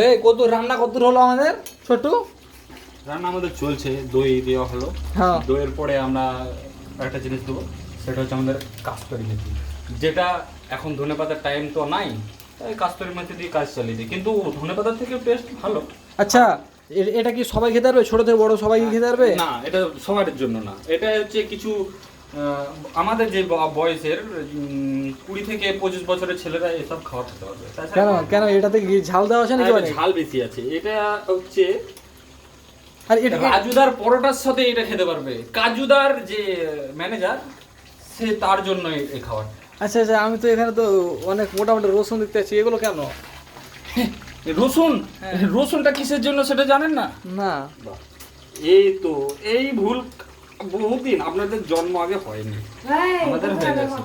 এই কত রান্না কত হলো আমাদের ছোটু? রান্না আমাদের চলছে, দই দেওয়া হলো। হ্যাঁ। দইয়ের পরে আমরা একটা জিনিস দেবো, সেটা হচ্ছে আমাদের কাস্তুরি মেথি, যেটা এখন ধনেপাতার টাইম তো নাই, তাই কাস্তুরি মেথি দিয়ে কাজ চালিয়ে দিই, কিন্তু ধনেপাতার থেকে টেস্ট ভালো। আচ্ছা, এটা কি সবাই খেতে পারবে? ছোট থেকে বড় সবাই খেতে পারবে? না, এটা সবার জন্য না, এটা হচ্ছে কিছু আমাদের যে বয়সের 20 থেকে 25 বছরের ছেলেরা এসব খাওয়া খেতে পারবে। কেন কেন এটাতে কি ঝাল দেওয়া আছে নাকি? এটা ঝাল বেশি আছে। এটা হচ্ছে আর এটা কাজুদার পরোটার সাথে এটা খেতে পারবে। কাজুদার যে ম্যানেজার, সে তার জন্য এই খাবার। আচ্ছা আচ্ছা, আমি তো এখানে তো অনেক মোটামুটি রসুন দেখতে পাচ্ছি, এগুলো কেন? রসুন, রসুনটা কিসের জন্য সেটা জানেন না? না। এই তো এই ভুল বহুদিন আপনাদের জন্ম আগে হয়নি, আমাদের হয়ে গেছে।